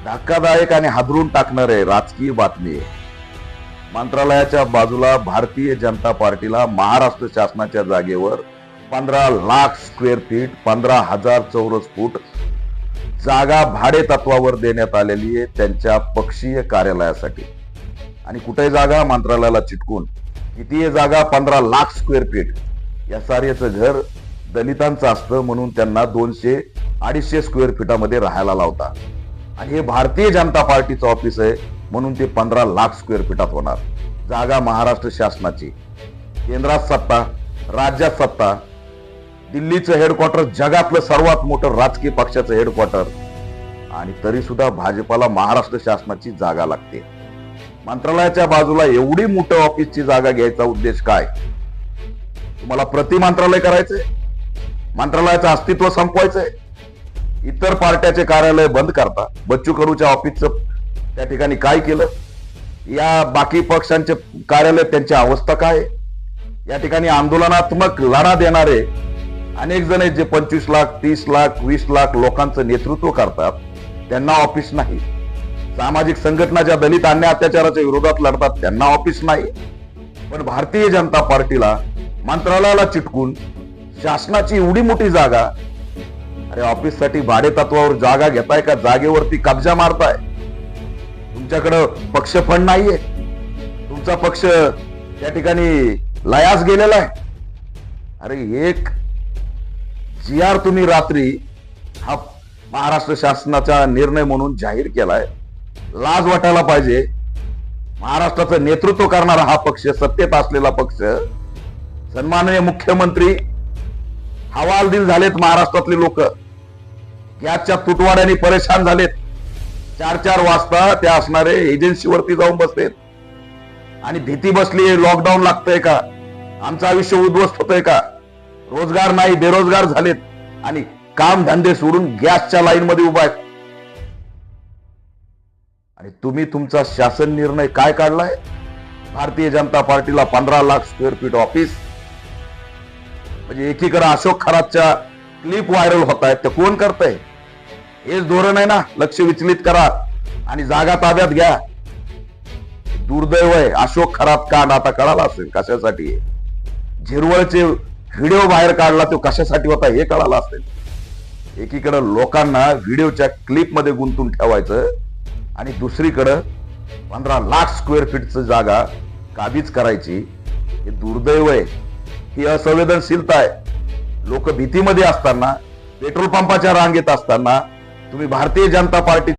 धक्कादायक आणि हादरून टाकणारे राजकीय बातमी आहे। मंत्रालयाच्या बाजूला भारतीय जनता पार्टीला महाराष्ट्र शासनाच्या जागेवर 15 लाख स्क्वेअर फीट 15,000 चौरस फूट जागा भाडे तत्वावर देण्यात आलेली आहे त्यांच्या पक्षीय कार्यालयासाठी। आणि कुठे जागा मंत्रालयाला चिटकून किती आहे जागा 15 लाख स्क्वेअर फीट। या साऱ्याचं घर दलितांचं असतं म्हणून त्यांना 200-250 स्क्वेअर फीटामध्ये राहायला लावता। आणि हे भारतीय जनता पार्टीचं ऑफिस आहे म्हणून ते 15 लाख स्क्वेअर फीटात होणार। जागा महाराष्ट्र शासनाची, केंद्रात सत्ता, राज्यात सत्ता, दिल्लीचं हेडक्वार्टर, जगातलं सर्वात मोठं राजकीय पक्षाचं हेडक्वार्टर, आणि तरी सुद्धा भाजपाला महाराष्ट्र शासनाची जागा लागते। मंत्रालयाच्या बाजूला एवढी मोठं ऑफिसची जागा घ्यायचा उद्देश काय? तुम्हाला प्रति मंत्रालय करायचंय? मंत्रालयाचं अस्तित्व संपवायचंय? इतर पार्ट्याचे कार्यालय बंद करता? बच्चू कडूच्या ऑफिसचं त्या ठिकाणी काय केलं? या बाकी पक्षांचे कार्यालय त्यांची अवस्था काय? या ठिकाणी आंदोलनात्मक लढा देणारे अनेक जण आहेत जे 25 लाख 30 लाख 20 लाख लोकांचं नेतृत्व करतात, त्यांना ऑफिस नाही। सामाजिक संघटना ज्या दलित अन्याय अत्याचाराच्या विरोधात लढतात त्यांना ऑफिस नाही। पण भारतीय जनता पार्टीला मंत्रालयाला चिटकून शासनाची एवढी मोठी जागा, अरे ऑफिस साठी भाडे तत्वावर जागा घेताय का जागेवरती कब्जा मारताय? तुमच्याकडे पक्ष फंड नाहीये, तुमचा पक्ष त्या ठिकाणी लयास गेलेला आहे। अरे एक GR तुम्ही रात्री हा महाराष्ट्र शासनाचा निर्णय म्हणून जाहीर केलाय, लाज वाटायला पाहिजे। महाराष्ट्राचं नेतृत्व करणारा हा पक्ष, सत्तेत असलेला पक्ष, सन्माननीय मुख्यमंत्री हवालदिल झालेत महाराष्ट्रातले लोक, गॅसच्या तुटवाड्याने परेशान झालेत। 4-4 वाजता त्या असणारे एजन्सीवरती जाऊन बसलेत आणि भीती बसली, लॉकडाऊन लागतंय का, आमचं आयुष्य उद्ध्वस्त होतंय का, रोजगार नाही, बेरोजगार झालेत आणि काम धंदे सोडून गॅसच्या लाईन मध्ये उभा आहेत। आणि तुम्ही तुमचा शासन निर्णय काय काढलाय? भारतीय जनता पार्टीला 15 लाख स्क्वेअर फीट ऑफिस, म्हणजे एकीकडे अशोक खरातच्या क्लिप व्हायरल होत आहेत, ते कोण करतंय? हेच धोरण आहे ना, लक्ष विचलित करा आणि जागा ताब्यात घ्या। दुर्दैव आहे, अशोक खरात कांड आता कळाला असेल कशासाठी आहे। झिरवळचे व्हिडिओ बाहेर काढला तो कशासाठी होता हे कळालं असेल। एकीकडे लोकांना व्हिडिओच्या क्लिप मध्ये गुंतून ठेवायचं आणि दुसरीकडे 15 लाख स्क्वेअर फीटची जागा काबीज करायची, हे दुर्दैव आहे, ही असंवेदनशीलता आहे। लोक भीतीमध्ये असताना, पेट्रोल पंपाच्या रांगेत असताना तुम्ही भारतीय जनता पार्टी